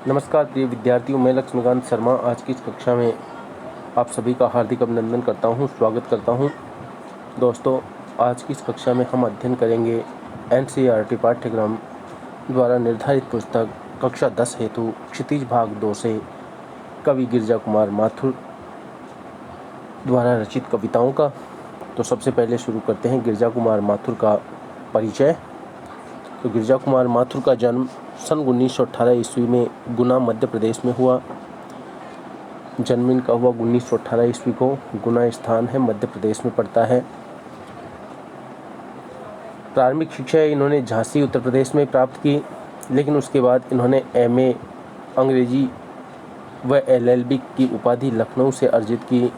नमस्कार प्रिय विद्यार्थियों, मैं लक्ष्मीकांत शर्मा आज की इस कक्षा में आप सभी का हार्दिक अभिनंदन करता हूं, स्वागत करता हूं। दोस्तों, आज की इस कक्षा में हम अध्ययन करेंगे एनसीईआरटी पाठ्यक्रम द्वारा निर्धारित पुस्तक कक्षा 10 हेतु क्षितिज भाग 2 से कवि गिरिजा कुमार माथुर द्वारा रचित कविताओं का। तो सबसे पहले शुरू करते हैं गिरिजा कुमार माथुर का परिचय। तो गिरिजा कुमार माथुर का जन्म सन 1918 ईस्वी में गुना मध्य प्रदेश में हुआ। जन्म इनका हुआ 1918 ईस्वी को। गुना स्थान है, मध्य प्रदेश में पड़ता है। प्रारंभिक शिक्षा इन्होंने झांसी उत्तर प्रदेश में प्राप्त की, लेकिन उसके बाद इन्होंने एमए अंग्रेजी व एलएलबी की उपाधि लखनऊ से अर्जित की।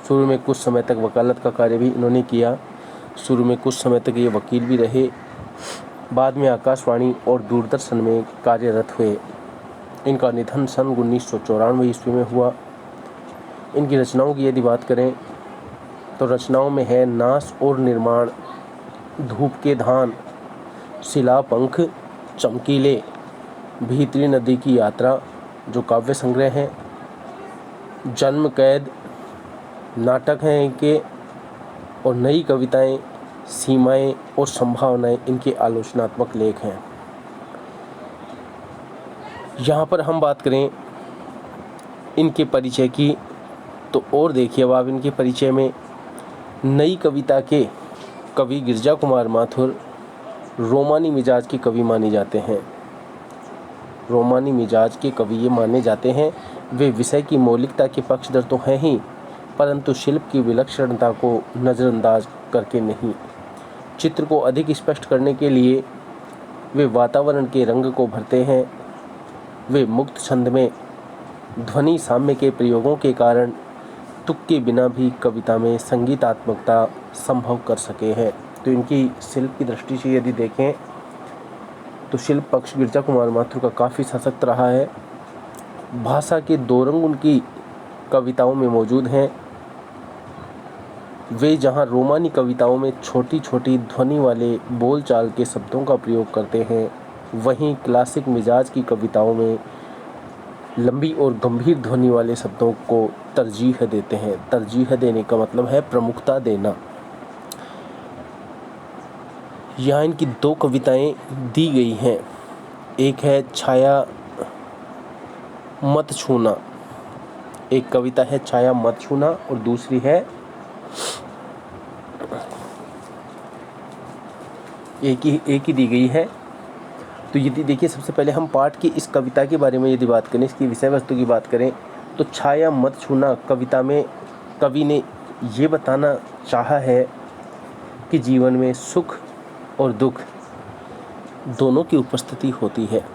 शुरू में कुछ समय तक वकालत का कार्य भी इन्होंने किया। शुरू में कुछ समय तक ये वकील भी रहे। बाद में आकाशवाणी और दूरदर्शन में कार्यरत हुए। इनका निधन सन 1994 ईस्वी में हुआ। इनकी रचनाओं की यदि बात करें तो रचनाओं में है नाश और निर्माण, धूप के धान, शिलापंख, चमकीले, भीतरी नदी की यात्रा जो काव्य संग्रह हैं, जन्म कैद नाटक हैं इनके, और नई कविताएं, सीमाएं और संभावनाएं इनके आलोचनात्मक लेख हैं। यहाँ पर हम बात करें इनके परिचय की तो और देखिए अब आप इनके परिचय में नई कविता के कवि गिरिजा कुमार माथुर रोमानी मिजाज के कवि माने जाते हैं। रोमानी मिजाज के कवि ये माने जाते हैं। वे विषय की मौलिकता के पक्षधर तो हैं ही, परंतु शिल्प की विलक्षणता को नज़रअंदाज करके नहीं। चित्र को अधिक स्पष्ट करने के लिए वे वातावरण के रंग को भरते हैं। वे मुक्त छंद में ध्वनि साम्य के प्रयोगों के कारण तुक के बिना भी कविता में संगीतात्मकता संभव कर सके हैं। तो इनकी शिल्प की दृष्टि से यदि देखें तो शिल्प पक्ष गिरिजा कुमार माथुर का काफ़ी सशक्त रहा है। भाषा के दो रंग उनकी कविताओं में मौजूद हैं। वे जहां रोमानी कविताओं में छोटी छोटी ध्वनि वाले बोलचाल के शब्दों का प्रयोग करते हैं, वहीं क्लासिक मिजाज की कविताओं में लंबी और गंभीर ध्वनि वाले शब्दों को तरजीह देते हैं। तरजीह देने का मतलब है प्रमुखता देना। यहाँ इनकी दो कविताएं दी गई हैं। एक है छाया मत छूना, एक कविता है छाया मत छूना और दूसरी है एक ही दी गई है। तो यदि देखिए सबसे पहले हम पाठ की इस कविता के बारे में यदि बात करें, इसकी विषय वस्तु की बात करें तो छाया मत छूना कविता में कवि ने ये बताना चाहा है कि जीवन में सुख और दुख दोनों की उपस्थिति होती है।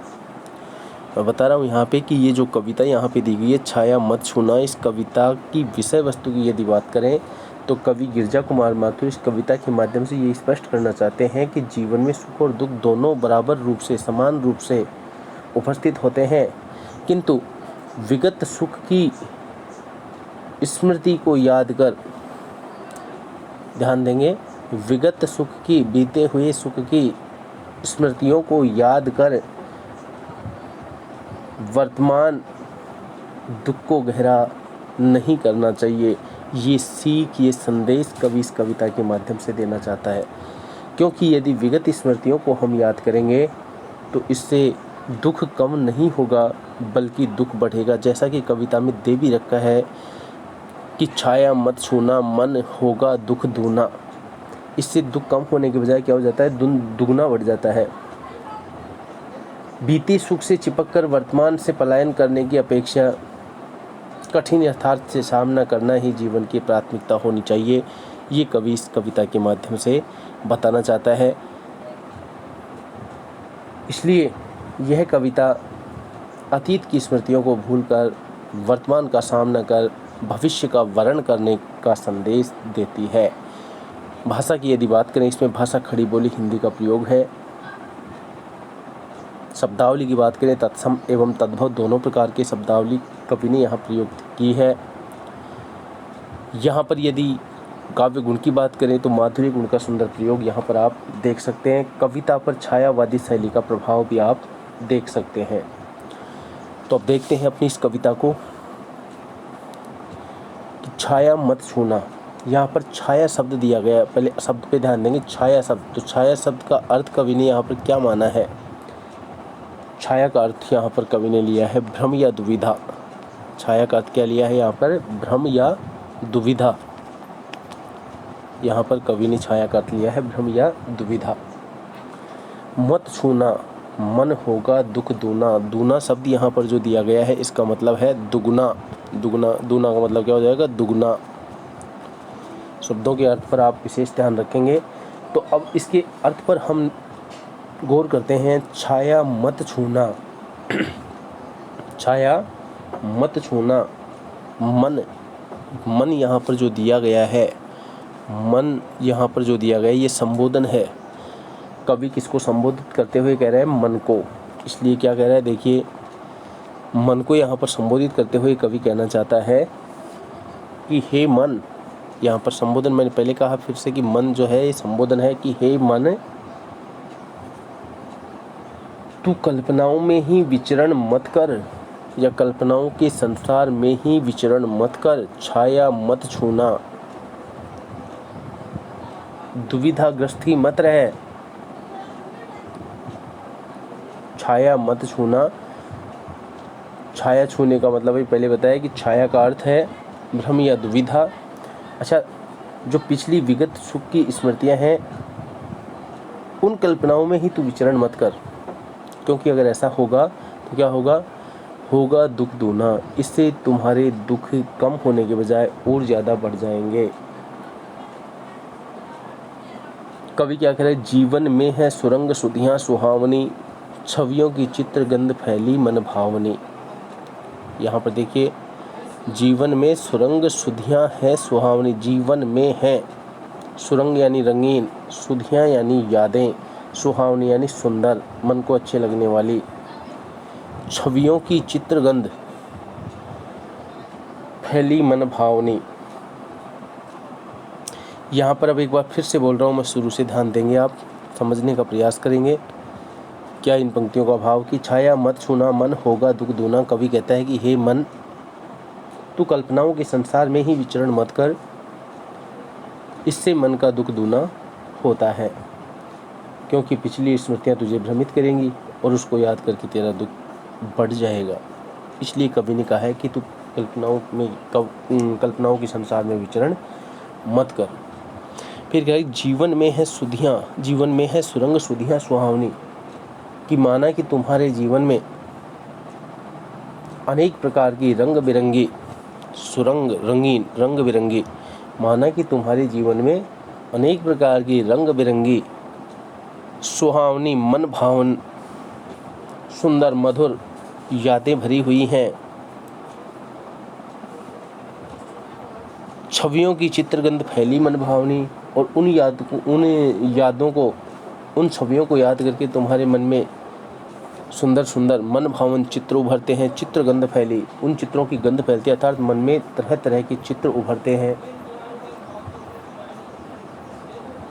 मैं बता रहा हूँ यहाँ पे कि ये जो कविता यहाँ पे दी गई है छाया मत छूना, इस कविता की विषय वस्तु की यदि बात करें तो कवि गिरिजा कुमार माथुर इस कविता के माध्यम से ये स्पष्ट करना चाहते हैं कि जीवन में सुख और दुख दोनों बराबर रूप से, समान रूप से उपस्थित होते हैं, किंतु विगत सुख की स्मृति को याद कर, ध्यान देंगे, विगत सुख की, बीते हुए सुख की स्मृतियों को याद कर वर्तमान दुख को गहरा नहीं करना चाहिए। ये सीख, ये संदेश कवि इस कविता के माध्यम से देना चाहता है। क्योंकि यदि विगत स्मृतियों को हम याद करेंगे तो इससे दुख कम नहीं होगा बल्कि दुख बढ़ेगा। जैसा कि कविता में दे भी रखा है कि छाया मत छूना मन होगा दुख दूना। इससे दुख कम होने के बजाय क्या हो जाता है, दुगना बढ़ जाता है। बीते सुख से चिपककर वर्तमान से पलायन करने की अपेक्षा कठिन यथार्थ से सामना करना ही जीवन की प्राथमिकता होनी चाहिए। ये कवि इस कविता के माध्यम से बताना चाहता है। इसलिए यह कविता अतीत की स्मृतियों को भूलकर वर्तमान का सामना कर भविष्य का वर्ण करने का संदेश देती है। भाषा की यदि बात करें, इसमें भाषा खड़ी बोली हिंदी का प्रयोग है। शब्दावली की बात करें, तत्सम एवं तद्भव दोनों प्रकार के शब्दावली कवि ने यहाँ प्रयोग की है। यहाँ पर यदि काव्य गुण की बात करें तो माधुर्य गुण का सुंदर प्रयोग यहाँ पर आप देख सकते हैं। कविता पर छायावादी शैली का प्रभाव भी आप देख सकते हैं। तो अब देखते हैं अपनी इस कविता को कि छाया मत छूना। यहाँ पर छाया शब्द दिया गया है, पहले शब्द पे ध्यान देंगे। छाया शब्द, तो छाया शब्द का अर्थ कवि ने यहाँ पर क्या माना है? छाया का अर्थ यहाँ पर कवि ने लिया है भ्रम या दुविधा। छाया का अर्थ क्या लिया है यहाँ पर? भ्रम या दुविधा। यहाँ पर कवि ने छाया का अर्थ लिया है भ्रम या दुविधा। मत छूना, मन होगा दुख दूना। दूना शब्द यहाँ पर जो दिया गया है इसका मतलब है दुगुना। दुगुना, दूना का मतलब क्या हो जाएगा? दुगुना। शब्दों के अर्थ पर आप विशेष ध्यान रखेंगे। तो अब इसके अर्थ पर हम गौर करते हैं। छाया मत छूना, छाया मत छूना। मन यहाँ पर जो दिया गया है, मन यहाँ पर जो दिया गया है ये संबोधन है। कवि किसको संबोधित करते हुए कह रहे हैं? मन को। इसलिए क्या कह रहा है? देखिए, मन को यहाँ पर संबोधित करते हुए कवि कहना चाहता है कि हे मन। यहाँ पर संबोधन, मैंने पहले कहा फिर से कि मन जो है ये संबोधन है कि हे मन, तू कल्पनाओं में ही विचरण मत कर, या कल्पनाओं के संसार में ही विचरण मत कर। छाया मत छूना, दुविधाग्रस्त ही मत रहे। छाया मत छूना। छाया छूने का मतलब ही पहले बताया कि छाया का अर्थ है भ्रम या दुविधा। अच्छा, जो पिछली विगत सुख की स्मृतियां हैं उन कल्पनाओं में ही तू विचरण मत कर, क्योंकि अगर ऐसा होगा तो क्या होगा? होगा दुख दूना। इससे तुम्हारे दुख कम होने के बजाय और ज़्यादा बढ़ जाएंगे। कवि क्या कह रहे? जीवन में है सुरंग सुधियाँ सुहावनी, छवियों की चित्रगंध फैली मन भावनी। यहाँ पर देखिए, जीवन में सुरंग सुधियाँ है सुहावनी। जीवन में है, सुरंग यानी रंगीन, सुधियाँ यानी यादें, सुहावनी यानी सुंदर, मन को अच्छे लगने वाली। छवियों की चित्रगंध फैली मन भावनी। यहाँ पर अब एक बार फिर से बोल रहा हूँ मैं, शुरू से ध्यान देंगे, आप समझने का प्रयास करेंगे क्या इन पंक्तियों का भाव। कि छाया मत छूना, मन होगा दुख दूना। कवि कहता है कि हे मन, तू कल्पनाओं के संसार में ही विचरण मत कर, इससे मन का दुख दूना होता है, क्योंकि पिछली स्मृतियाँ तुझे भ्रमित करेंगी और उसको याद करके तेरा दुख बढ़ जाएगा। इसलिए कवि ने कहा है कि तू कल्पनाओं के संसार में विचरण मत कर। फिर कहा जीवन में है सुधियाँ, जीवन में है सुरंग सुधियाँ सुहावनी। कि माना कि तुम्हारे जीवन में अनेक प्रकार की रंग बिरंगी सुरंग, रंगीन, रंग बिरंगी। माना कि तुम्हारे जीवन में अनेक प्रकार की रंग बिरंगी सुहावनी, मन भावन, सुंदर मधुर यादें भरी हुई हैं। छवियों की चित्रगंध फैली मन भावनी, और उन यादों को, उन छवियों को याद करके तुम्हारे मन में सुंदर सुंदर मन भावन चित्र उभरते हैं। चित्रगंध फैली, उन चित्रों की गंध फैलती है, अर्थात मन में तरह तरह के चित्र उभरते हैं।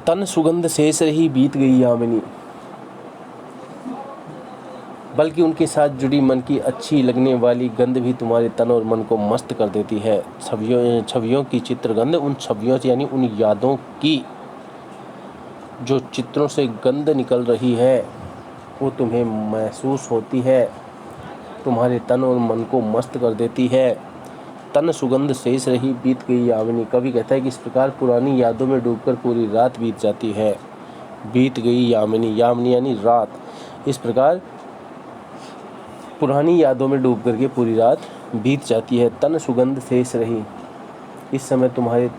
तन सुगंध शेष रही बीत गई यामिनी, बल्कि उनके साथ जुड़ी मन की अच्छी लगने वाली गंध भी तुम्हारे तन और मन को मस्त कर देती है। छवियों की चित्रगंध, उन छवियों से यानी उन यादों की जो चित्रों से गंध निकल रही है वो तुम्हें महसूस होती है, तुम्हारे तन और मन को मस्त कर देती है। तन सुगंध शेष रही बीत गई यामिनी। कवि कहता है कि इस प्रकार पुरानी यादों में डूबकर पूरी रात बीत जाती है। बीत गई यामिनी, यामिनी यानी रात। इस प्रकार पुरानी यादों में डूब करके पूरी रात बीत जाती है। तन सुगंध शेष रही, इस समय तुम्हारे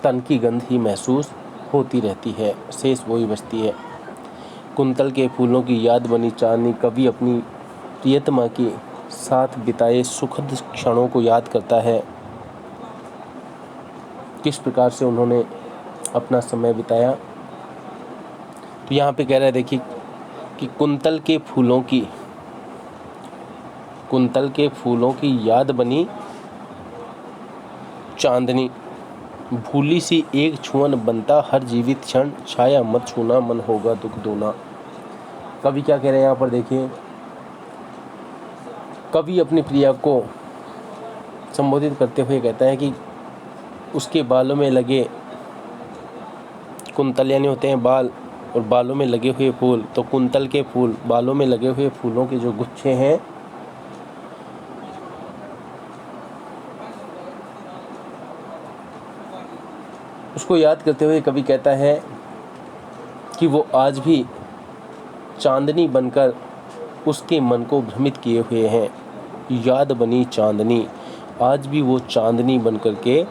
तन की गंध ही महसूस होती रहती है, शेष वही बचती है। कुंतल के फूलों की याद बनी चांदनी। कवि अपनी प्रियतमा के साथ बिताए सुखद क्षणों को याद करता है, किस प्रकार से उन्होंने अपना समय बिताया। तो यहाँ पे कह रहा है देखिए कि कुंतल के फूलों की याद बनी चांदनी, भूली सी एक छुअन बनता हर जीवित क्षण, छाया मत छूना मन होगा दुख दूना। कवि क्या कह रहे हैं यहाँ पर देखिए कवि अपनी प्रिया को संबोधित करते हुए कहता है कि उसके बालों में लगे कुंतल यानी होते हैं बाल, और बालों में लगे हुए फूल, तो कुंतल के फूल, बालों में लगे हुए फूलों के जो गुच्छे हैं उसको याद करते हुए कवि कहता है कि वो आज भी चांदनी बनकर उसके मन को भ्रमित किए हुए हैं। याद बनी चांदनी, आज भी वो चांदनी बनकर के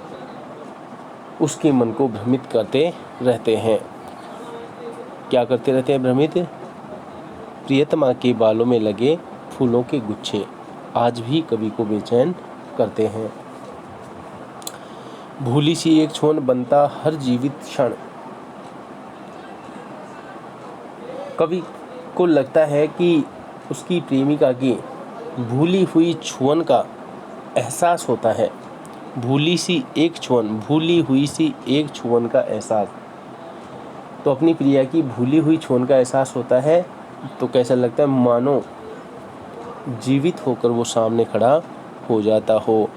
उसके मन को भ्रमित करते रहते हैं। क्या करते रहते हैं? भ्रमित। प्रियतमा के बालों में लगे फूलों के गुच्छे आज भी कवि को बेचैन करते हैं। भूली सी एक क्षण बनता हर जीवित क्षण। कवि को लगता है कि उसकी प्रेमिका की भूली हुई छुअन का एहसास होता है। भूली सी एक छुअन, भूली हुई सी एक छुअन का एहसास। तो अपनी प्रिया की भूली हुई छुअन का एहसास होता है तो कैसा लगता है? मानो जीवित होकर वो सामने खड़ा हो जाता हो।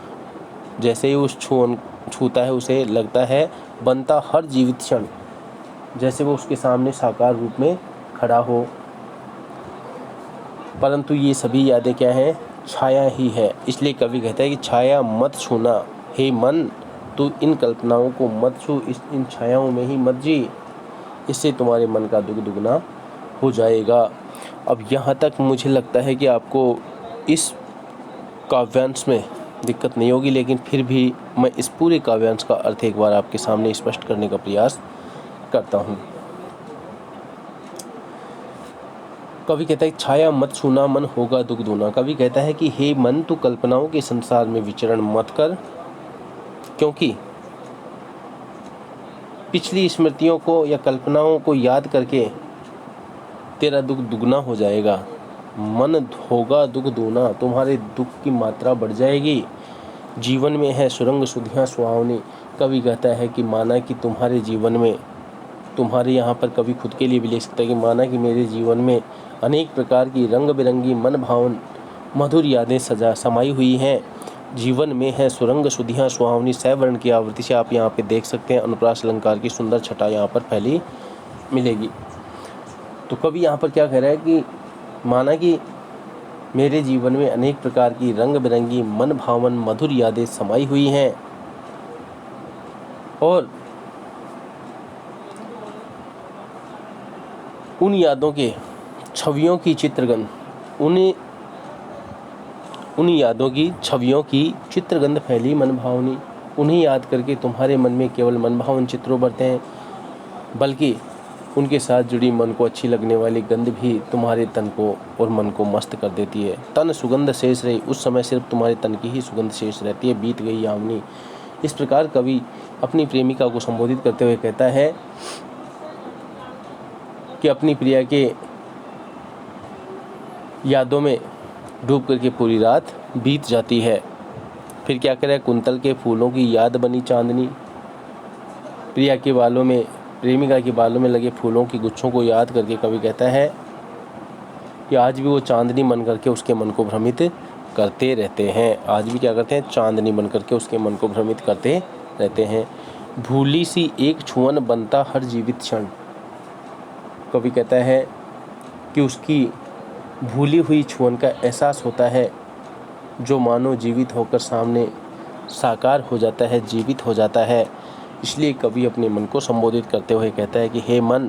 जैसे ही उस छुअन छूता है उसे लगता है बनता हर जीवित क्षण, जैसे वो उसके सामने साकार रूप में खड़ा हो। परंतु ये सभी यादें क्या हैं? छाया ही है। इसलिए कवि कहता है कि छाया मत छूना हे मन, तू इन कल्पनाओं को मत छू, इन छायाओं में ही मत जी, इससे तुम्हारे मन का दुख दुगना हो जाएगा। अब यहाँ तक मुझे लगता है कि आपको इस काव्यांश में दिक्कत नहीं होगी, लेकिन फिर भी मैं इस पूरे काव्यांश का अर्थ एक बार आपके सामने स्पष्ट करने का प्रयास करता हूँ। कवि कहता है छाया मत छूना मन होगा दुख दूना। कवि कहता है कि हे मन, तू कल्पनाओं के संसार में विचरण मत कर, क्योंकि पिछली स्मृतियों को या कल्पनाओं को याद करके तेरा दुख दुगना हो जाएगा। मन होगा दुख दूना, तुम्हारे दुख की मात्रा बढ़ जाएगी। जीवन में है सुरंग सुधियाँ सुहावनी। कवि कहता है कि माना कि तुम्हारे जीवन में, तुम्हारे यहाँ पर कवि खुद के लिए भी ले सकता है कि माना कि मेरे जीवन में अनेक प्रकार की रंग बिरंगी मन भावन मधुर यादें समाई हुई हैं। जीवन में है सुरंग सुधियाँ सुहावनी। सैवर्ण की आवृत्ति से आप यहाँ पे देख सकते हैं अनुप्रास अलंकार की सुंदर छटा यहाँ पर फैली मिलेगी। तो कवि यहाँ पर क्या कह रहा है कि माना कि मेरे जीवन में अनेक प्रकार की रंग बिरंगी मन भावन मधुर यादें समाई हुई हैं, और उन यादों के छवियों की चित्रगंध, उन यादों की छवियों की चित्रगंध फैली मन भावनी। उन्हें याद करके तुम्हारे मन में केवल मन भावन चित्र उभरते हैं, बल्कि उनके साथ जुड़ी मन को अच्छी लगने वाली गंध भी तुम्हारे तन को और मन को मस्त कर देती है। तन सुगंध शेष रही, उस समय सिर्फ तुम्हारे तन की ही सुगंध शेष रहती है। बीत गई यामिनी। इस प्रकार कवि अपनी प्रेमिका को संबोधित करते हुए कहता है कि अपनी प्रिया के यादों में डूब करके पूरी रात बीत जाती है। फिर क्या करे? कुंतल के फूलों की याद बनी चांदनी। प्रिया के बालों में, प्रेमिका के बालों में लगे फूलों के गुच्छों को याद करके कवि कहता है कि आज भी वो चांदनी बन करके उसके मन को भ्रमित करते रहते हैं। आज भी क्या करते हैं? चांदनी बन करके उसके मन को भ्रमित करते रहते हैं। भूली सी एक छुअन बनता हर जीवित क्षण। कवि कहता है कि उसकी भूली हुई छुअन का एहसास होता है, जो मानो जीवित होकर सामने साकार हो जाता है, जीवित हो जाता है। इसलिए कवि अपने मन को संबोधित करते हुए कहता है कि हे मन,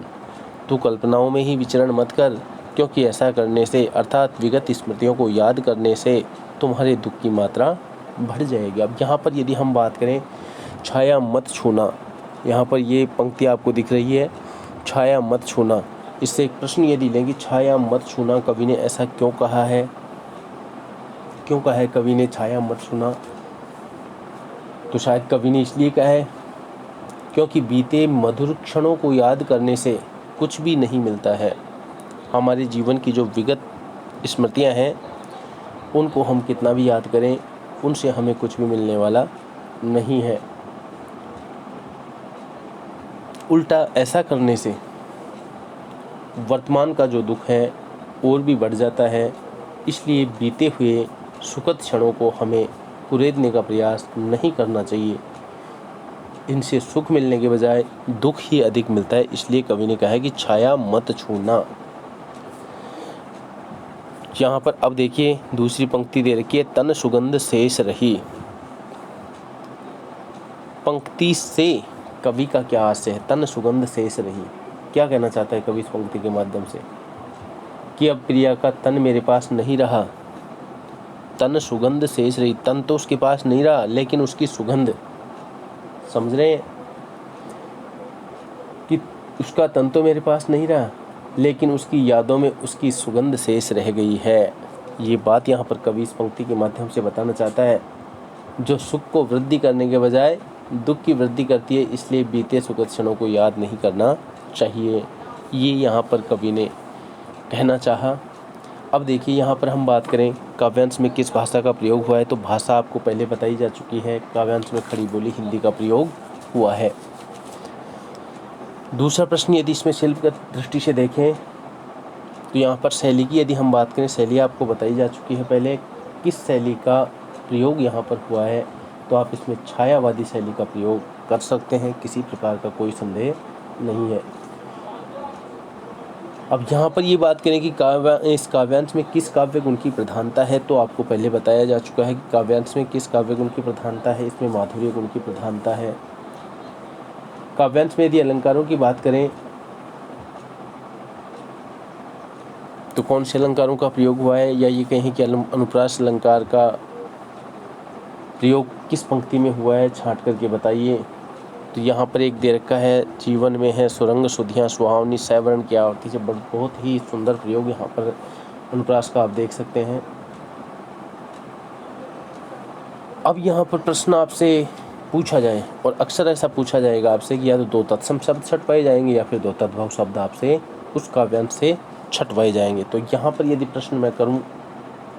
तू कल्पनाओं में ही विचरण मत कर, क्योंकि ऐसा करने से, अर्थात विगत स्मृतियों को याद करने से तुम्हारे दुख की मात्रा बढ़ जाएगी। अब यहाँ पर यदि हम बात करें छाया मत छूना, यहाँ पर ये पंक्ति आपको दिख रही है, छाया मत छूना। इससे एक प्रश्न यदि लें कि छाया मत छूना, कवि ने ऐसा क्यों कहा है? क्यों कहा है कवि ने छाया मत छूना? तो शायद कवि ने इसलिए कहा है क्योंकि बीते मधुर क्षणों को याद करने से कुछ भी नहीं मिलता है। हमारे जीवन की जो विगत स्मृतियां हैं, उनको हम कितना भी याद करें, उनसे हमें कुछ भी मिलने वाला नहीं है। उल्टा ऐसा करने से वर्तमान का जो दुख है और भी बढ़ जाता है। इसलिए बीते हुए सुखद क्षणों को हमें कुरेदने का प्रयास नहीं करना चाहिए। इनसे सुख मिलने के बजाय दुख ही अधिक मिलता है। इसलिए कवि ने कहा है कि छाया मत छूना। यहाँ पर अब देखिए दूसरी पंक्ति दे रखी है, तन सुगंध शेष रही। पंक्ति से कवि का क्या आशय है? तन सुगंध शेष रही, क्या कहना चाहता है कवि इस पंक्ति के माध्यम से? कि अब प्रिया का तन मेरे पास नहीं रहा, तन सुगंध शेष रही। तन तो उसके पास नहीं रहा, लेकिन उसकी सुगंध, समझ रहे हैं कि उसका तन तो मेरे पास नहीं रहा, लेकिन उसकी यादों में उसकी सुगंध शेष रह गई है। ये बात यहाँ पर कवि इस पंक्ति के माध्यम से बताना चाहता है। जो सुख को वृद्धि करने के बजाय दुख की वृद्धि करती है, इसलिए बीते सुखद क्षणों को याद नहीं करना चाहिए। ये यहाँ पर कवि ने कहना चाहा। अब देखिए यहाँ पर हम बात करें काव्यांश में किस भाषा का प्रयोग हुआ है, तो भाषा आपको पहले बताई जा चुकी है। काव्यांश में खड़ी बोली हिंदी का प्रयोग हुआ है। दूसरा प्रश्न, यदि इसमें शिल्पगत दृष्टि से देखें तो यहाँ पर शैली की यदि हम बात करें, शैली आपको बताई जा चुकी है पहले। किस शैली का प्रयोग यहाँ पर हुआ है, तो आप इसमें छायावादी शैली का प्रयोग कर सकते हैं, किसी प्रकार का कोई संदेह नहीं है। अब यहाँ पर ये बात करें कि इस काव्यांश में किस काव्य गुण की प्रधानता है, तो आपको पहले बताया जा चुका है कि काव्यांश में किस काव्य गुण की प्रधानता है। इसमें माधुर्य गुण की प्रधानता है। काव्यांश में यदि अलंकारों की बात करें तो कौन से अलंकारों का प्रयोग हुआ है, या ये कहें कि अनुप्रास अलंकार का प्रयोग किस पंक्ति में हुआ है, छांट करके बताइए। तो यहाँ पर एक दे रखा है, जीवन में है सुरंग सुधियाँ सुहावनी सैवरण की आवर्ती से। बहुत ही सुंदर प्रयोग यहाँ पर अनुप्रास का आप देख सकते हैं। अब यहाँ पर प्रश्न आपसे पूछा जाए, और अक्सर ऐसा पूछा जाएगा आपसे कि या तो दो तत्सम शब्द छटवाए जाएंगे या फिर दो तद्भव शब्द आपसे उस काव्यांश से छटवाए जाएंगे। तो यहाँ पर यदि प्रश्न मैं करूँ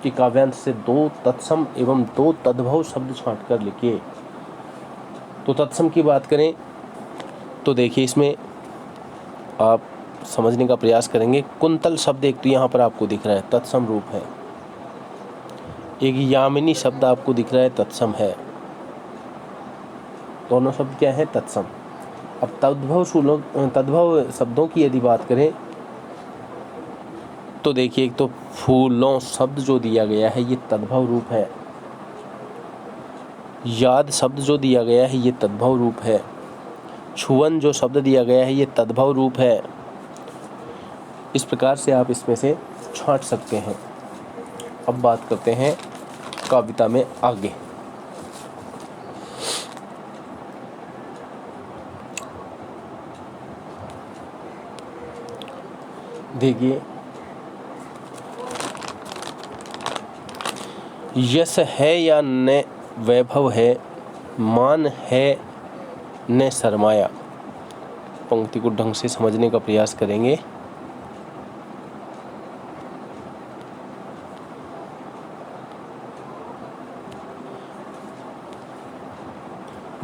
कि काव्यांश से दो तत्सम एवं दो तद्भव शब्द छांट कर लिखिए, तो तत्सम की बात करें तो देखिए इसमें आप समझने का प्रयास करेंगे। कुंतल शब्द एक तो यहाँ पर आपको दिख रहा है, तत्सम रूप है। एक यामिनी शब्द आपको दिख रहा है, तत्सम है। दोनों शब्द क्या है? तत्सम। अब तद्भव शब्दों की यदि बात करें तो देखिए, एक तो फूलों शब्द जो दिया गया है ये तद्भव रूप है। याद शब्द जो दिया गया है ये तद्भव रूप है। छुवन जो शब्द दिया गया है ये तद्भव रूप है। इस प्रकार से आप इसमें से छांट सकते हैं। अब बात करते हैं कविता में आगे। देखिए, यश है या न वैभव है, मान है न सरमाया। पंक्ति को ढंग से समझने का प्रयास करेंगे।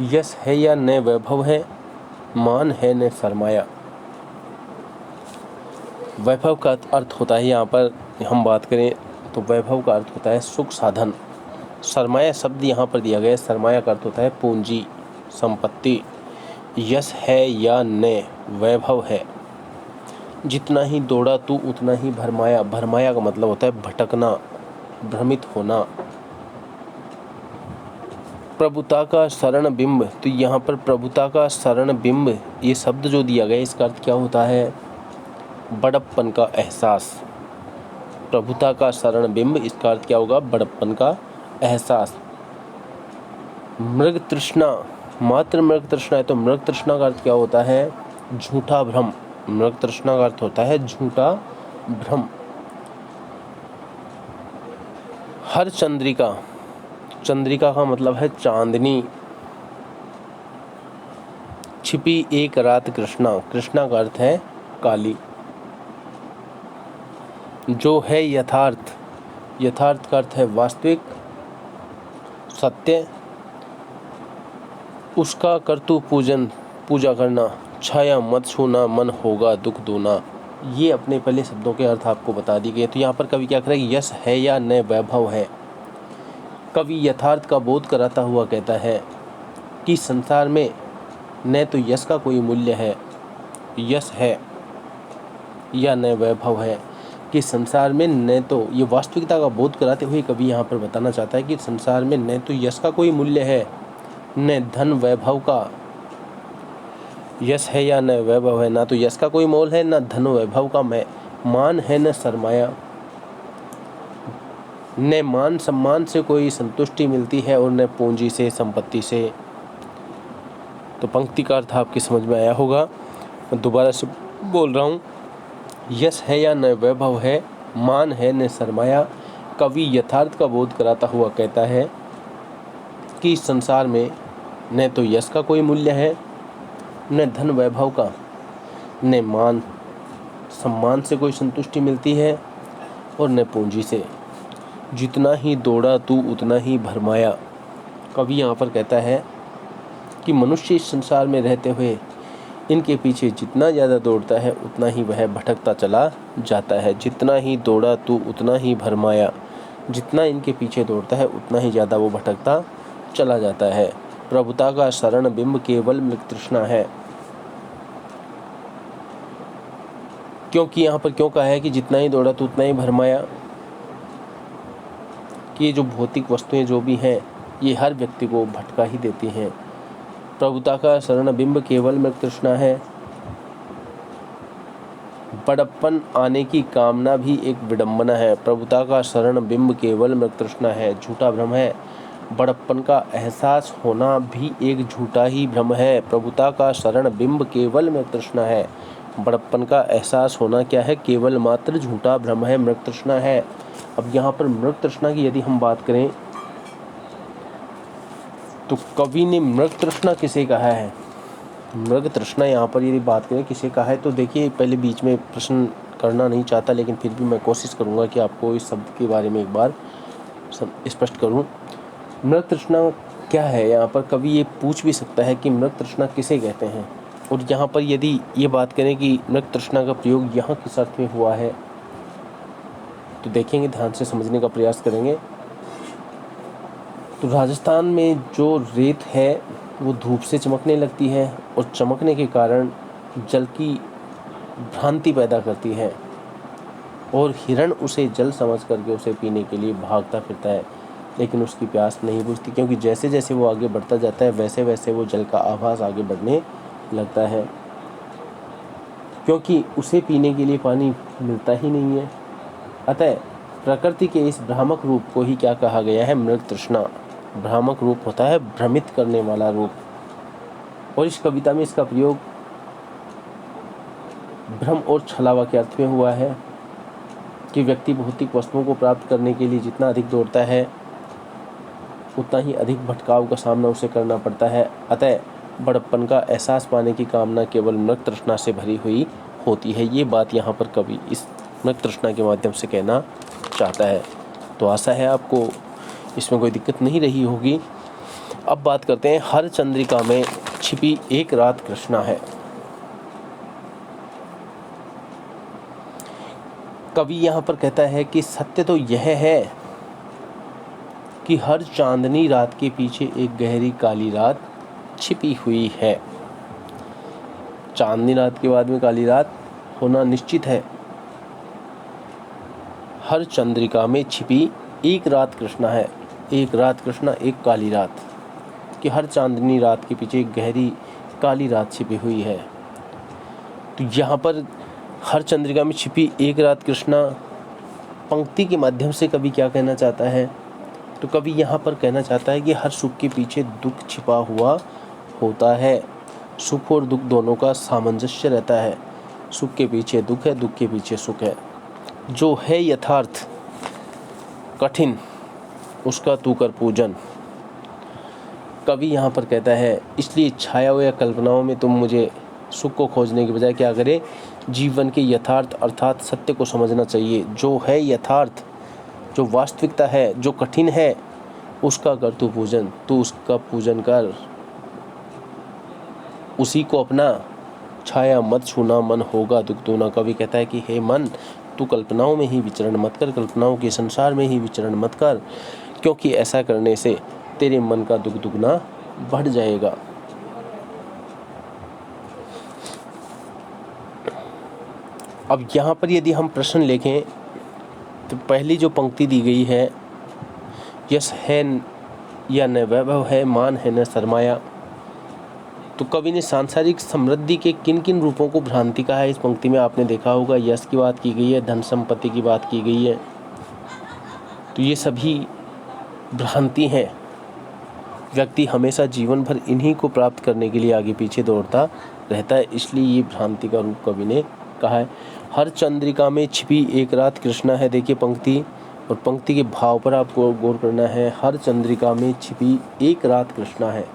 यश है या न वैभव है, मान है न सरमाया। वैभव का अर्थ होता है, यहाँ पर हम बात करें तो वैभव का अर्थ होता है सुख साधन। सरमाया शब्द यहाँ पर दिया गया है, सरमाया का अर्थ होता है पूंजी, संपत्ति। यश है या न वैभव है, जितना ही दौड़ा तू उतना ही भरमाया। भरमाया का मतलब होता है भटकना, भ्रमित होना। प्रभुता का शरण बिंब, तो यहाँ पर प्रभुता का शरण बिंब ये शब्द जो दिया गया है इसका अर्थ क्या होता है? बड़प्पन का एहसास। प्रभुता का शरण बिंब, इसका अर्थ क्या होगा? बड़प्पन का एहसास। मृग तृष्णा, मात्र मृग तृष्णा है तो मृग तृष्णा का अर्थ क्या होता है? झूठा भ्रम। मृग तृष्णा का अर्थ होता है झूठा भ्रम। हर चंद्रिका, चंद्रिका का मतलब है चांदनी। छिपी एक रात कृष्णा, कृष्णा का अर्थ है काली। जो है यथार्थ, यथार्थ का अर्थ है वास्तविक, सत्य। उसका कर्तु पूजन, पूजा करना। छाया मत छूना, मन होगा दुख दूना। ये अपने पहले शब्दों के अर्थ आपको बता दी गए। तो यहाँ पर कवि क्या करें? यश है या न वैभव है, कवि यथार्थ का बोध कराता हुआ कहता है कि संसार में न तो यश का कोई मूल्य है, यश है, या न वैभव है। कि संसार में न तो, ये वास्तविकता का बोध कराते हुए कवि यहाँ पर बताना चाहता है कि संसार में न तो यश का कोई मूल्य है, न धन वैभव का यश है, या न वैभव है। ना तो यश का कोई मोल है, न धन वैभव का मान है, न सरमाया, न मान सम्मान से कोई संतुष्टि मिलती है, और न पूंजी से, संपत्ति से। तो पंक्ति का अर्थ आपकी समझ में आया होगा। मैं दोबारा से बोल रहा हूँ, यश है या न वैभव है, मान है न सरमाया। कवि यथार्थ का बोध कराता हुआ कहता है कि संसार में न तो यश का कोई मूल्य है, न धन वैभव का, न मान सम्मान से कोई संतुष्टि मिलती है, और न पूंजी से। जितना ही दौड़ा तू उतना ही भरमाया। कवि यहाँ पर कहता है कि मनुष्य इस संसार में रहते हुए इनके पीछे जितना ज़्यादा दौड़ता है उतना ही वह भटकता चला जाता है। जितना ही दौड़ा तू उतना ही भरमाया। जितना इनके पीछे दौड़ता है उतना ही ज़्यादा वो भटकता चला जाता है। प्रभुता का शरण बिंब केवल मृग तृष्णा है। क्योंकि यहाँ पर क्यों कहा है कि जितना ही दौड़ा तू उतना ही भरमाया, कि ये जो भौतिक वस्तुएं जो भी हैं ये हर व्यक्ति को भटका ही देती हैं। प्रभुता का शरण बिंब केवल मृग तृष्णा है। बड़प्पन आने की कामना भी एक विडंबना है। प्रभुता का शरण बिंब केवल मृग तृष्णा है, झूठा भ्रम है। बड़प्पन का एहसास होना भी एक झूठा ही भ्रम है। प्रभुता का शरण बिंब केवल मृग तृष्णा है। बड़प्पन का एहसास होना क्या है? केवल मात्र झूठा भ्रम है, मृग तृष्णा है। अब यहाँ पर मृग तृष्णा की यदि हम बात करें तो कवि ने मृग तृष्णा किसे कहा है? मृग तृष्णा यहाँ पर यदि बात करें किसे कहा है, तो देखिए पहले बीच में प्रश्न करना नहीं चाहता, लेकिन फिर भी मैं कोशिश करूँगा कि आपको इस शब्द के बारे में एक बार स्पष्ट करूँ। मृग तृष्णा क्या है? यहाँ पर कवि ये पूछ भी सकता है कि मृग तृष्णा किसे कहते हैं। और यहाँ पर यदि ये बात करें कि मृग तृष्णा का प्रयोग यहाँ किस अर्थ में हुआ है, तो देखेंगे, ध्यान से समझने का प्रयास करेंगे। तो राजस्थान में जो रेत है वो धूप से चमकने लगती है, और चमकने के कारण जल की भ्रांति पैदा करती है, और हिरण उसे जल समझ करके उसे पीने के लिए भागता फिरता है, लेकिन उसकी प्यास नहीं बुझती, क्योंकि जैसे जैसे वो आगे बढ़ता जाता है वैसे वैसे वो जल का आभास आगे बढ़ने लगता है, क्योंकि उसे पीने के लिए पानी मिलता ही नहीं है। अतः प्रकृति के इस भ्रामक रूप को ही क्या कहा गया है? मृग तृष्णा। भ्रामक रूप होता है भ्रमित करने वाला रूप, और इस कविता में इसका प्रयोग भ्रम और छलावा के अर्थ में हुआ है कि व्यक्ति भौतिक वस्तुओं को प्राप्त करने के लिए जितना अधिक दौड़ता है उतना ही अधिक भटकाव का सामना उसे करना पड़ता है। अतः बड़प्पन का एहसास पाने की कामना केवल मृग तृष्णा से भरी हुई होती है। ये बात यहाँ पर कवि इस मृग तृष्णा के माध्यम से कहना चाहता है। तो आशा है आपको इसमें कोई दिक्कत नहीं रही होगी। अब बात करते हैं, हर चंद्रिका में छिपी एक रात कृष्णा है। कवि यहाँ पर कहता है कि सत्य तो यह है कि हर चांदनी रात के पीछे एक गहरी काली रात छिपी हुई है। चांदनी रात के बाद में काली रात होना निश्चित है। हर चंद्रिका में छिपी एक रात कृष्णा है। एक रात कृष्णा, एक काली रात, कि हर चांदनी रात के पीछे एक गहरी काली रात छिपी हुई है। तो यहाँ पर हर चंद्रिका में छिपी एक रात कृष्णा पंक्ति के माध्यम से कवि क्या कहना चाहता है? तो कवि यहाँ पर कहना चाहता है कि हर सुख के पीछे दुख छिपा हुआ होता है। सुख और दुख दोनों का सामंजस्य रहता है। सुख के पीछे दुख है, दुख के पीछे सुख है। जो है यथार्थ कठिन उसका तू कर पूजन। कवि यहाँ पर कहता है, इसलिए छाया या कल्पनाओं में तुम मुझे सुख को खोजने के बजाय क्या करे? जीवन के यथार्थ अर्थात सत्य को समझना चाहिए। जो है यथार्थ, जो वास्तविकता है, जो कठिन है, उसका कर तू पूजन। तू उसका पूजन कर, उसी को अपना। छाया मत छूना, मन होगा दुख दूना। कवि कहता है कि हे मन, तू कल्पनाओं में ही विचरण मत कर, कल्पनाओं के संसार में ही विचरण मत कर, क्योंकि ऐसा करने से तेरे मन का दुख दुगना बढ़ जाएगा। अब यहाँ पर यदि हम प्रश्न लिखें तो पहली जो पंक्ति दी गई है, यश है या न वैभव है, मान है न सरमाया, तो कवि ने सांसारिक समृद्धि के किन किन रूपों को भ्रांति कहा है। इस पंक्ति में आपने देखा होगा यश की बात की गई है, धन संपत्ति की बात की गई है, तो ये सभी भ्रांति हैं। व्यक्ति हमेशा जीवन भर इन्हीं को प्राप्त करने के लिए आगे पीछे दौड़ता रहता है, इसलिए ये भ्रांति का रूप कवि ने कहा है। हर चंद्रिका में छिपी एक रात कृष्णा है, देखिए पंक्ति, और पंक्ति के भाव पर आपको गौर करना है। हर चंद्रिका में छिपी एक रात कृष्णा है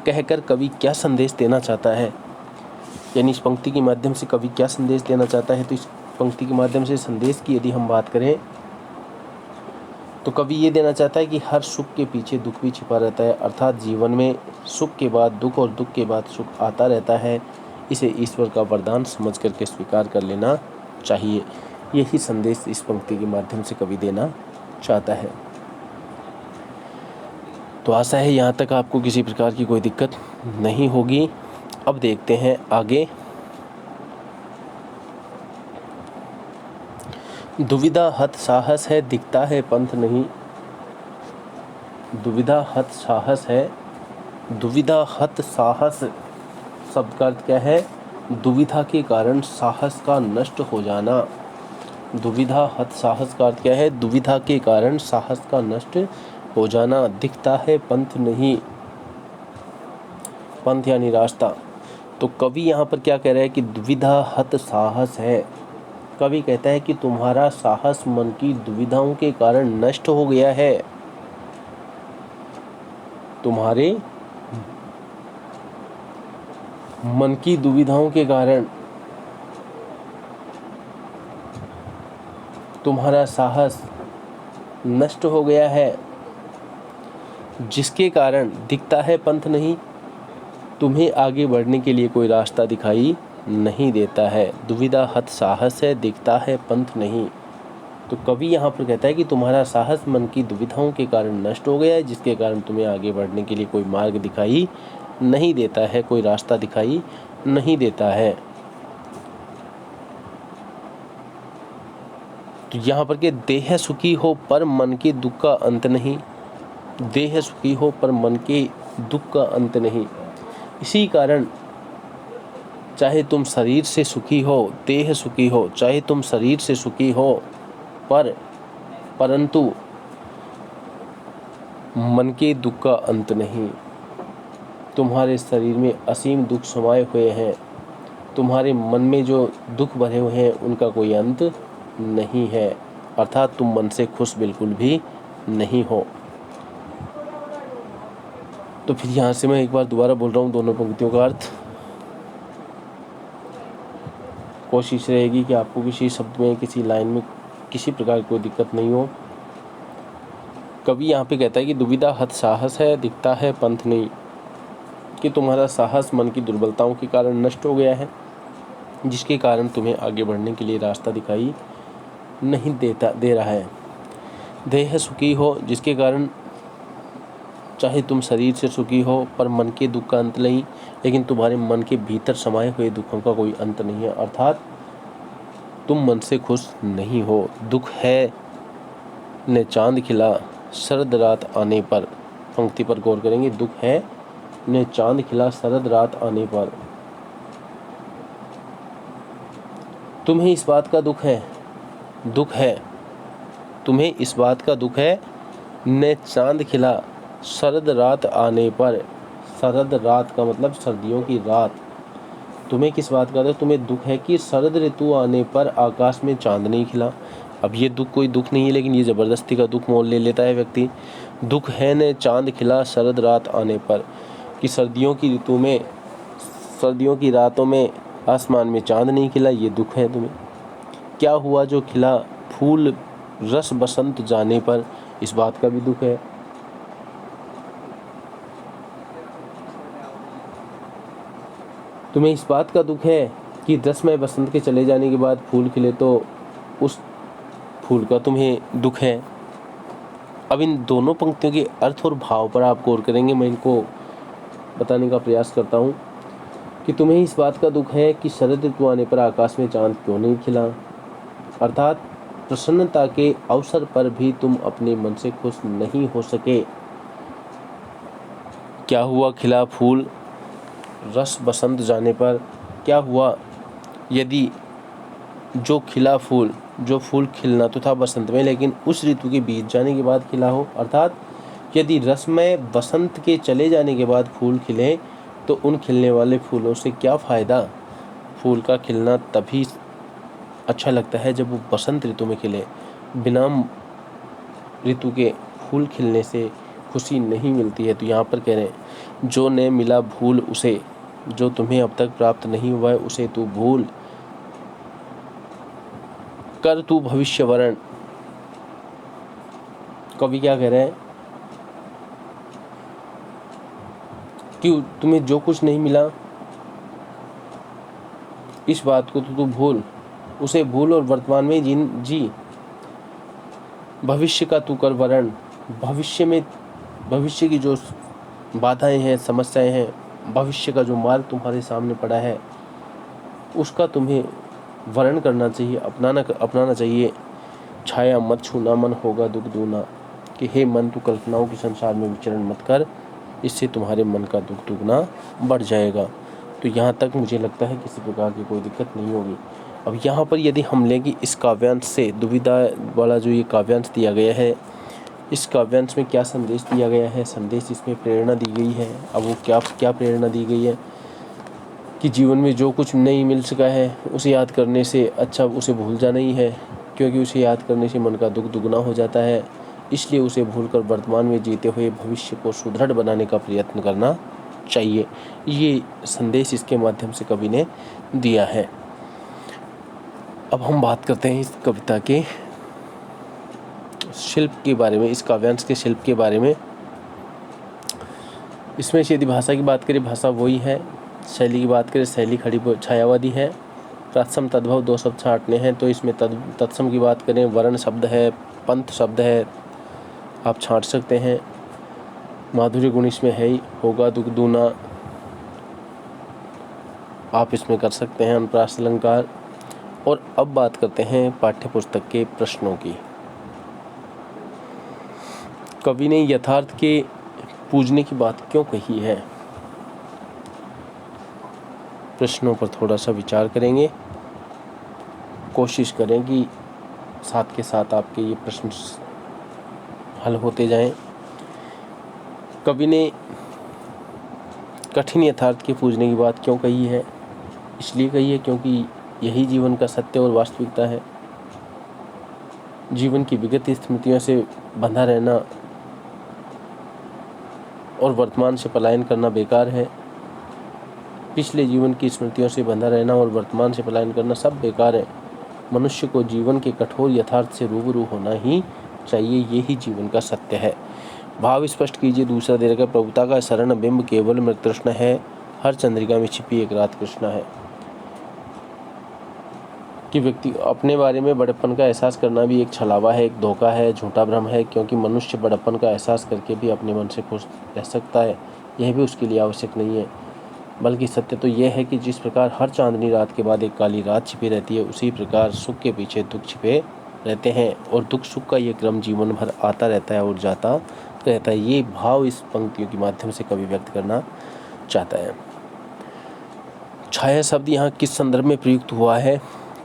कहकर कवि क्या संदेश देना चाहता है, यानी इस पंक्ति के माध्यम से कवि क्या संदेश देना चाहता है। तो इस पंक्ति के माध्यम से संदेश की यदि हम बात करें तो कवि ये देना चाहता है कि हर सुख के पीछे दुख भी छिपा रहता है, अर्थात जीवन में सुख के बाद दुख और दुख के बाद सुख आता रहता है। इसे ईश्वर का वरदान समझ करके स्वीकार कर लेना चाहिए। यही संदेश इस पंक्ति के माध्यम से कवि देना चाहता है। तो आशा है यहाँ तक आपको किसी प्रकार की कोई दिक्कत नहीं होगी। अब देखते हैं आगे। दुविधा हत साहस है, दिखता है पंथ नहीं। दुविधा हत साहस है, दुविधा हत साहस शब्द का अर्थ क्या है? दुविधा के कारण साहस का नष्ट हो जाना। दुविधा हत साहस का अर्थ क्या है? दुविधा के कारण साहस का नष्ट हो जाना। दिखता है पंथ नहीं, पंथ यानी रास्ता। तो कवि यहाँ पर क्या कह रहा है कि दुविधा हत साहस है। कवि कहता है कि तुम्हारा साहस मन की दुविधाओं के कारण नष्ट हो गया है। तुम्हारे मन की दुविधाओं के कारण तुम्हारा साहस नष्ट हो गया है, जिसके कारण दिखता है पंथ नहीं, तुम्हें आगे बढ़ने के लिए कोई रास्ता दिखाई नहीं देता है। दुविधा हत साहस है, दिखता है पंथ नहीं। तो कवि यहाँ पर कहता है कि तुम्हारा साहस मन की दुविधाओं के कारण नष्ट हो गया है, जिसके कारण तुम्हें आगे बढ़ने के लिए कोई मार्ग दिखाई नहीं देता है, कोई रास्ता दिखाई नहीं देता है। तो यहाँ पर के देह सुखी हो पर मन के दुख का अंत नहीं। देह सुखी हो पर मन के दुख का अंत नहीं। इसी कारण चाहे तुम शरीर से सुखी हो, देह सुखी हो, चाहे तुम शरीर से सुखी हो, परंतु मन के दुख का अंत नहीं। तुम्हारे शरीर में असीम दुख समाये हुए हैं, तुम्हारे मन में जो दुख भरे हुए हैं उनका कोई अंत नहीं है, अर्थात तुम मन से खुश बिल्कुल भी नहीं हो। तो फिर यहाँ से मैं एक बार दोबारा बोल रहा हूँ दोनों पंक्तियों का अर्थ। कोशिश रहेगी कि आपको किसी शब्द में, किसी लाइन में किसी प्रकार की कोई दिक्कत नहीं हो। कवि यहाँ पे कहता है कि दुविधा हत साहस है, दिखता है पंथ नहीं, कि तुम्हारा साहस मन की दुर्बलताओं के कारण नष्ट हो गया है, जिसके कारण तुम्हें आगे बढ़ने के लिए रास्ता दिखाई नहीं दे रहा है। देह सुखी हो, जिसके कारण चाहे तुम शरीर से सुखी हो पर मन के दुख का अंत नहीं, लेकिन तुम्हारे मन के भीतर समाये हुए दुखों का कोई अंत नहीं है, अर्थात तुम मन से खुश नहीं हो। दुख है न चांद खिला शरद रात आने पर, पंक्ति पर गौर करेंगे। दुख है न चांद खिला शरद रात आने पर। तुम्हें इस बात का दुख है, तुम्हें इस बात का दुख है न चांद खिला शरद रात आने पर। शरद रात का मतलब सर्दियों की रात। तुम्हें किस बात का दुख? तुम्हें दुख है कि शरद ऋतु आने पर आकाश में चांद नहीं खिला। अब ये दुख कोई दुख नहीं है, लेकिन ये ज़बरदस्ती का दुख मोल ले लेता है व्यक्ति। दुख है न चांद खिला शरद रात आने पर, कि सर्दियों की ऋतु में, सर्दियों की रातों में आसमान में चांद नहीं खिला, ये दुख है तुम्हें। क्या हुआ जो खिला फूल रस बसंत जाने पर, इस बात का भी दुख है। तुम्हें इस बात का दुख है कि रसमय बसंत के चले जाने के बाद फूल खिले, तो उस फूल का तुम्हें दुख है। अब इन दोनों पंक्तियों के अर्थ और भाव पर आप गौर करेंगे। मैं इनको बताने का प्रयास करता हूँ कि तुम्हें इस बात का दुख है कि शरद ऋतु आने पर आकाश में चांद क्यों नहीं खिला, अर्थात प्रसन्नता के अवसर पर भी तुम अपने मन से खुश नहीं हो सके। क्या हुआ खिला फूल रस बसंत जाने पर, क्या हुआ यदि जो खिला फूल, जो फूल खिलना तो था बसंत में लेकिन उस ऋतु के बीत जाने के बाद खिला हो, अर्थात यदि रसमय बसंत के चले जाने के बाद फूल खिले तो उन खिलने वाले फूलों से क्या फ़ायदा। फूल का खिलना तभी अच्छा लगता है जब वो बसंत ऋतु में खिले। बिना ऋतु के फूल खिलने से खुशी नहीं मिलती है। तो यहाँ पर कह रहे हैं जो ने मिला भूल उसे, जो तुम्हें अब तक प्राप्त नहीं हुआ है उसे तू भूल कर तू भविष्य वरण। कवि क्या कह रहे हैं कि तुम्हें जो कुछ नहीं मिला इस बात को तो तू भूल, उसे भूल और वर्तमान में जी। भविष्य का तू कर वरण, भविष्य में भविष्य की जो बाधाएं हैं, समस्याएं हैं, भविष्य का जो मार्ग तुम्हारे सामने पड़ा है उसका तुम्हें वर्ण करना चाहिए, अपनाना चाहिए। छाया मत छूना मन होगा दुख दूना, कि हे मन तू कल्पनाओं के संसार में विचरण मत कर, इससे तुम्हारे मन का दुख दुगना बढ़ जाएगा। तो यहाँ तक मुझे लगता है किसी प्रकार की कोई दिक्कत नहीं होगी। अब यहाँ पर यदि हम लें कि इस काव्यांश से दुविधा वाला जो ये काव्यांश दिया गया है, इस काव्यांश में क्या संदेश दिया गया है, संदेश इसमें प्रेरणा दी गई है। अब वो क्या प्रेरणा दी गई है कि जीवन में जो कुछ नहीं मिल सका है उसे याद करने से अच्छा उसे भूल जाना ही है, क्योंकि उसे याद करने से मन का दुख दुगना हो जाता है। इसलिए उसे भूलकर वर्तमान में जीते हुए भविष्य को सुदृढ़ बनाने का प्रयत्न करना चाहिए। ये संदेश इसके माध्यम से कवि ने दिया है। अब हम बात करते हैं इस कविता के शिल्प के बारे में, इस काव्यांश के शिल्प के बारे में। इसमें यदि भाषा की बात करें, भाषा वही है। शैली की बात करें, शैली खड़ी छायावादी है। तत्सम तद्भव दो शब्द छांटने हैं तो इसमें तत्सम की बात करें, वर्ण शब्द है, पंथ शब्द है, आप छांट सकते हैं। माधुर्य गुण इसमें है ही, होगा दुख दूना आप इसमें कर सकते हैं, अनुप्रास अलंकार। और अब बात करते हैं पाठ्य पुस्तक के प्रश्नों की। कवि ने यथार्थ के पूजने की बात क्यों कही है, प्रश्नों पर थोड़ा सा विचार करेंगे। कोशिश करें कि साथ के साथ आपके ये प्रश्न हल होते जाएं। कवि ने कठिन यथार्थ के पूजने की बात क्यों कही है, इसलिए कही है क्योंकि यही जीवन का सत्य और वास्तविकता है। जीवन की विगत स्मृतियों से बंधा रहना और वर्तमान से पलायन करना बेकार है। पिछले जीवन की स्मृतियों से बंधा रहना और वर्तमान से पलायन करना सब बेकार है। मनुष्य को जीवन के कठोर यथार्थ से रूबरू होना ही चाहिए, यही जीवन का सत्य है। भाव स्पष्ट कीजिए। दूसरा दे रखा, प्रभुता का शरण बिंब केवल मृत कृष्ण है, हर चंद्रिका में छिपी एक रात कृष्ण है। कि व्यक्ति अपने बारे में बड़प्पन का एहसास करना भी एक छलावा है, एक धोखा है, झूठा भ्रम है, क्योंकि मनुष्य बड़प्पन का एहसास करके भी अपने मन से खुश रह सकता है, यह भी उसके लिए आवश्यक नहीं है। बल्कि सत्य तो यह है कि जिस प्रकार हर चांदनी रात के बाद एक काली रात छिपी रहती है, उसी प्रकार सुख के पीछे दुख छिपे रहते हैं और दुख सुख का ये क्रम जीवन भर आता रहता है और जाता रहता है। ये भाव इस पंक्तियों के माध्यम से कवि व्यक्त करना चाहता है। छाया शब्द यहाँ किस संदर्भ में प्रयुक्त हुआ है,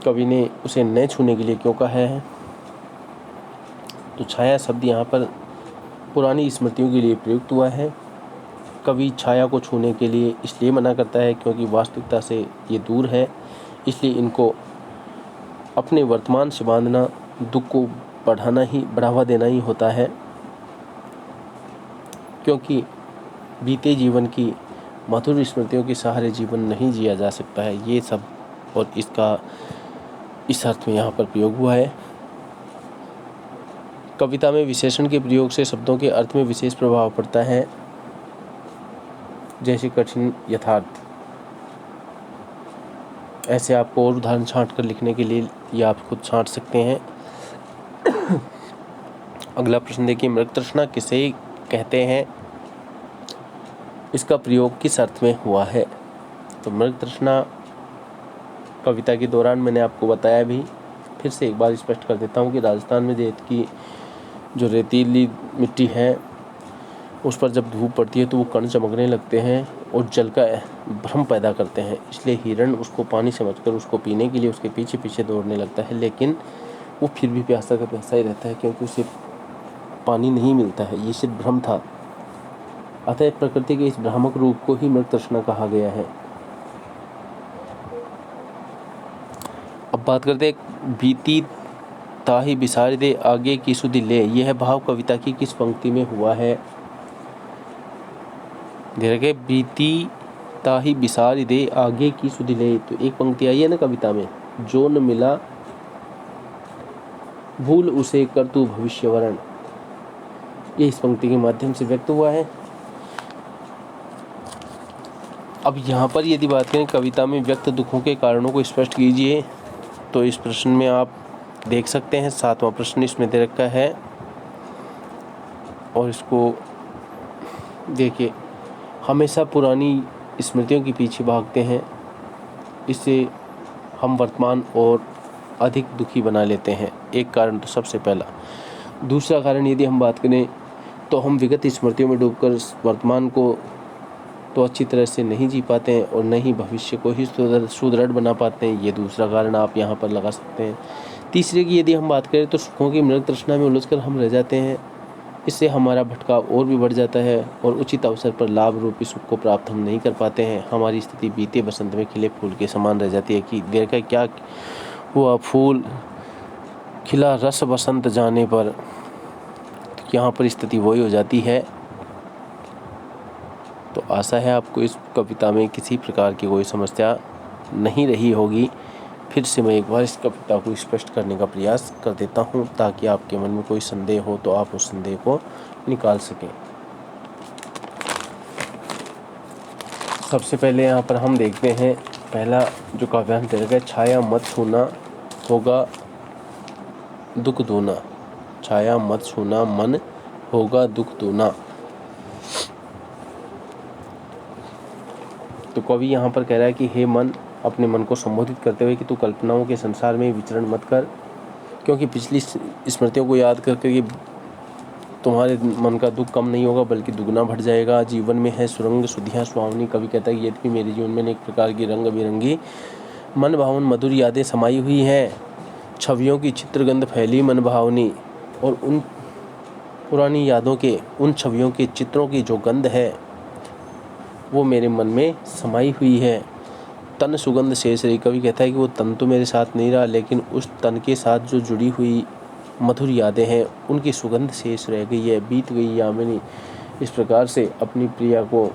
कवि ने उसे न छूने के लिए क्यों कहा है। तो छाया शब्द यहाँ पर पुरानी स्मृतियों के लिए प्रयुक्त हुआ है। कवि छाया को छूने के लिए इसलिए मना करता है क्योंकि वास्तविकता से ये दूर है, इसलिए इनको अपने वर्तमान से बांधना दुख को बढ़ावा देना ही होता है। क्योंकि बीते जीवन की मधुर स्मृतियों के सहारे जीवन नहीं जिया जा सकता है। ये सब और इसका इस अर्थ में यहाँ पर प्रयोग हुआ है। कविता में विशेषण के प्रयोग से शब्दों के अर्थ में विशेष प्रभाव पड़ता है, जैसे कठिन यथार्थ। ऐसे आपको और उदाहरण छांट कर लिखने के लिए या आप खुद छांट सकते हैं। अगला प्रश्न देखिए, मृग तृष्णा किसे कहते हैं, इसका प्रयोग किस अर्थ में हुआ है। तो मृग तृष्णा कविता के दौरान मैंने आपको बताया भी, फिर से एक बार स्पष्ट कर देता हूँ कि राजस्थान में रेत की जो रेतीली मिट्टी है उस पर जब धूप पड़ती है तो वो कण चमकने लगते हैं और जल का भ्रम पैदा करते हैं, इसलिए हिरण उसको पानी समझकर उसको पीने के लिए उसके पीछे पीछे दौड़ने लगता है, लेकिन वो फिर भी प्यासा का प्यासा ही रहता है क्योंकि उसे पानी नहीं मिलता है। ये सिर्फ भ्रम था। अतः प्रकृति के इस भ्रामक रूप को ही मृग तृष्णा कहा गया है। अब बात करते हैं, बीती ताहि बिसार दे आगे की सुधि ले, यह भाव कविता की किस पंक्ति में हुआ है। देखिए, बीती ताहि बिसार दे आगे की सुधि ले, तो एक पंक्ति आई है ना कविता में, जो न मिला भूल उसे कर तू भविष्य वरण, ये इस पंक्ति के माध्यम से व्यक्त हुआ है। अब यहाँ पर यदि बात करें कविता में व्यक्त दुखों के कारणों को स्पष्ट कीजिए, तो इस प्रश्न में आप देख सकते हैं 7वां प्रश्न इसमें दे रखा है और इसको देखिए, हमेशा पुरानी स्मृतियों के पीछे भागते हैं, इससे हम वर्तमान और अधिक दुखी बना लेते हैं, एक कारण तो सबसे पहला। दूसरा कारण यदि हम बात करें तो हम विगत स्मृतियों में डूबकर वर्तमान को तो अच्छी तरह से नहीं जी पाते हैं और न ही भविष्य को ही सुदृढ़ बना पाते हैं, ये दूसरा कारण आप यहाँ पर लगा सकते हैं। तीसरे की यदि हम बात करें तो सुखों की मृग तृष्णा में उलझकर हम रह जाते हैं, इससे हमारा भटकाव और भी बढ़ जाता है और उचित अवसर पर लाभ रूपी सुख को प्राप्त हम नहीं कर पाते हैं। हमारी स्थिति बीते बसंत में खिले फूल के समान रह जाती है कि देखा क्या हुआ, फूल खिला रस बसंत जाने पर, तो यहाँ पर स्थिति वही हो जाती है। तो आशा है आपको इस कविता में किसी प्रकार की कोई समस्या नहीं रही होगी। फिर से मैं एक बार इस कविता को स्पष्ट करने का प्रयास कर देता हूँ ताकि आपके मन में कोई संदेह हो तो आप उस संदेह को निकाल सकें। सबसे पहले यहाँ पर हम देखते हैं पहला जो काव्यांश दे रखा है, छाया मत छूना होगा दुख दूना, छाया मत छूना मन होगा दुख दूना। तो कवि यहाँ पर कह रहा है कि हे मन, अपने मन को संबोधित करते हुए कि तू कल्पनाओं के संसार में विचरण मत कर, क्योंकि पिछली स्मृतियों को याद करके ये तुम्हारे मन का दुख कम नहीं होगा बल्कि दुगना बढ़ जाएगा। जीवन में है सुरंग सुधिया सुहावनी, कवि कहता है कि यद्यपि मेरे जीवन में एक प्रकार की रंग बिरंगी मन भावन मधुर यादें समाई हुई हैं, छवियों की चित्रगंध फैली मन भावनी, और उन पुरानी यादों के, उन छवियों के चित्रों की जो गंध है वो मेरे मन में समाई हुई है। तन सुगंध शेष रही, कवि कहता है कि वो तन तो मेरे साथ नहीं रहा लेकिन उस तन के साथ जो जुड़ी हुई मधुर यादें हैं उनकी सुगंध शेष रह गई है। बीत गई यामिनी, इस प्रकार से अपनी प्रिया को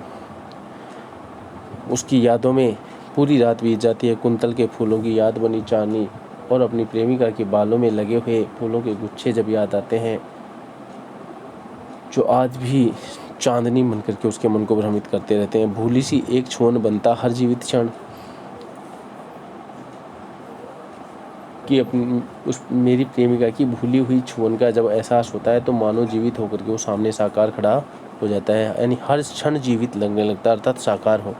उसकी यादों में पूरी रात बीत जाती है। कुंतल के फूलों की याद बनी चांदनी, और अपनी प्रेमिका के बालों में लगे हुए फूलों के गुच्छे जब याद आते हैं जो आज भी चांदनी बन करके उसके मन को भ्रमित करते रहते हैं। भूली सी एक छुअन बनता हर जीवित क्षण, कि अपनी उस मेरी प्रेमिका की भूली हुई छुअन का जब एहसास होता है तो मानो जीवित होकर के वो सामने साकार खड़ा हो जाता है, यानी हर क्षण जीवित लगने लगता है, अर्थात साकार हो।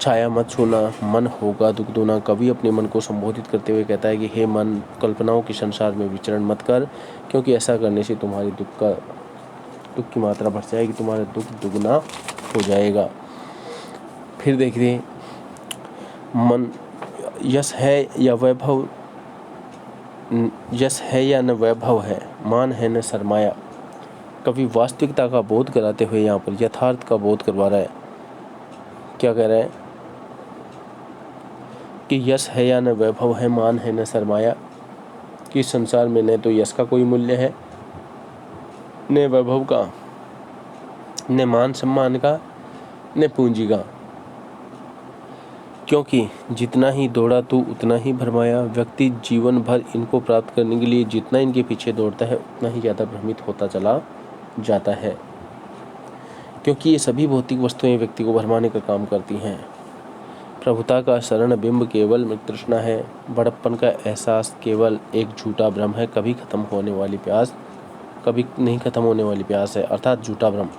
छाया मत छूना मन होगा दुख दूना, कवि अपने मन को संबोधित करते हुए कहता है कि हे मन, कल्पनाओं के संसार में विचरण मत कर, क्योंकि ऐसा करने से तुम्हारी दुख की मात्रा बढ़ जाएगी, तुम्हारा दुख दुगना हो जाएगा। फिर देखिए, मन यश है या वैभव, यश है या न वैभव है, मान है न सरमाया, कवि वास्तविकता का बोध कराते हुए यहाँ पर यथार्थ का बोध करवा रहा है। क्या कह रहा है कि यश है या न वैभव है, मान है न सरमाया, कि संसार में न तो यश का कोई मूल्य है, न वैभव का, न मान सम्मान का, न पूंजी का, क्योंकि जितना ही दौड़ा तू उतना ही भरमाया। व्यक्ति जीवन भर इनको प्राप्त करने के लिए जितना इनके पीछे दौड़ता है उतना ही ज़्यादा भ्रमित होता चला जाता है, क्योंकि ये सभी भौतिक वस्तुएं व्यक्ति को भरमाने का काम करती हैं। प्रभुता का शरण बिंब केवल मृग तृष्णा है, बड़प्पन का एहसास केवल एक झूठा भ्रम है, कभी खत्म होने वाली प्यास कभी नहीं खत्म होने वाली प्यास है, अर्थात झूठा भ्रम।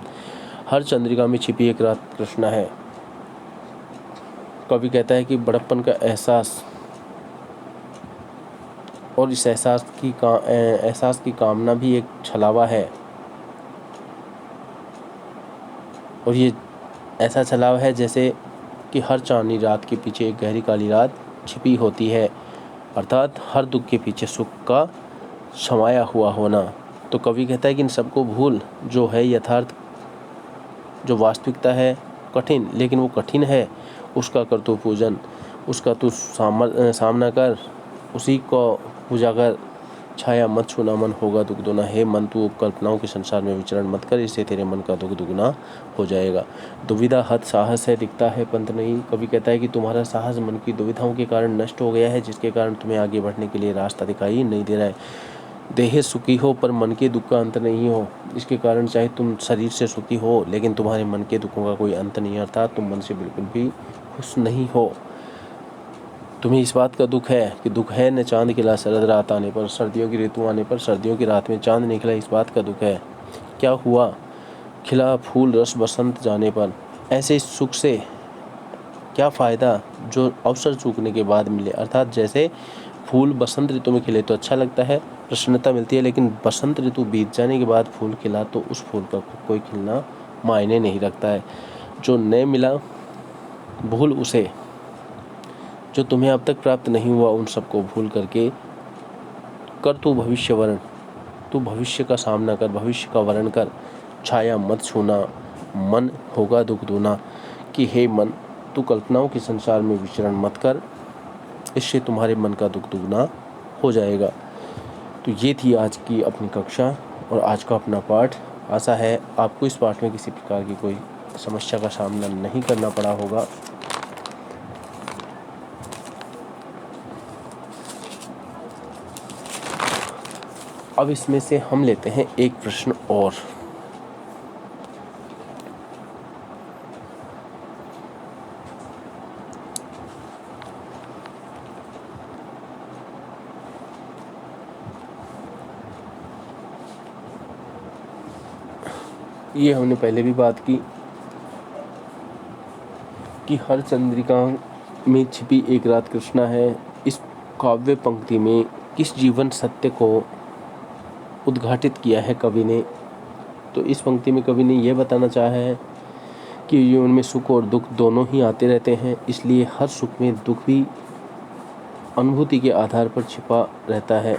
हर चंद्रिका में छिपी एक रात कृष्णा है। कवि कहता है कि बड़प्पन का एहसास और इस एहसास की कामना भी एक छलावा है, और ये ऐसा छलावा है जैसे कि हर चांदनी रात के पीछे एक गहरी काली रात छिपी होती है, अर्थात हर दुख के पीछे सुख का समाया हुआ होना। तो कवि कहता है कि इन सबको भूल, जो है यथार्थ, जो वास्तविकता है कठिन, लेकिन वो कठिन है, उसका कर तू पूजन, उसका तू सामना कर, उसी को पूजा कर। छाया मत छूना मन होगा दुख दुना, हे मन तू कल्पनाओं के संसार में विचरण मत कर, इससे तेरे मन का दुख दुगना हो जाएगा। दुविधा हत साहस है, दिखता है पंथ नहीं। कवि कहता है कि तुम्हारा साहस मन की दुविधाओं के कारण नष्ट हो गया है, जिसके कारण तुम्हें आगे बढ़ने के लिए रास्ता दिखाई नहीं दे रहा है। देह सुखी हो पर मन के दुख का अंत नहीं हो, इसके कारण चाहे तुम शरीर से सुखी हो लेकिन तुम्हारे मन के दुखों का कोई अंत नहीं, अर्थात तुम मन से बिल्कुल भी खुश नहीं हो। तुम्हें इस बात का दुख है कि दुख है न चांद खिला शरद रात आने पर, सर्दियों की ऋतु आने पर सर्दियों की रात में चांद निकला, इस बात का दुख है। क्या हुआ, खिला फूल रस बसंत जाने पर। ऐसे सुख से क्या फ़ायदा जो अवसर चूकने के बाद मिले, अर्थात जैसे फूल बसंत ऋतु में खिले तो अच्छा लगता है, प्रसन्नता मिलती है, लेकिन बसंत ऋतु बीत जाने के बाद फूल खिला तो उस फूल का कोई खिलना मायने नहीं रखता है। जो न मिला भूल उसे, जो तुम्हें अब तक प्राप्त नहीं हुआ उन सबको भूल करके कर तू भविष्य वर्ण, तू भविष्य का सामना कर, भविष्य का वर्ण कर। छाया मत छूना मन होगा दुख दूना, कि हे मन तू कल्पनाओं के संसार में विचरण मत कर, इससे तुम्हारे मन का दुख दुगना हो जाएगा। तो ये थी आज की अपनी कक्षा और आज का अपना पाठ। आशा है आपको इस पाठ में किसी प्रकार की कोई समस्या का सामना नहीं करना पड़ा होगा। अब इसमें से हम लेते हैं एक प्रश्न और। ये हमने पहले भी बात की कि हर चंद्रिका में छिपी एक रात कृष्णा है। इस काव्य पंक्ति में किस जीवन सत्य को उद्घाटित किया है कवि ने? तो इस पंक्ति में कवि ने यह बताना चाहा है कि जीवन में सुख और दुख दोनों ही आते रहते हैं, इसलिए हर सुख में दुख भी अनुभूति के आधार पर छिपा रहता है।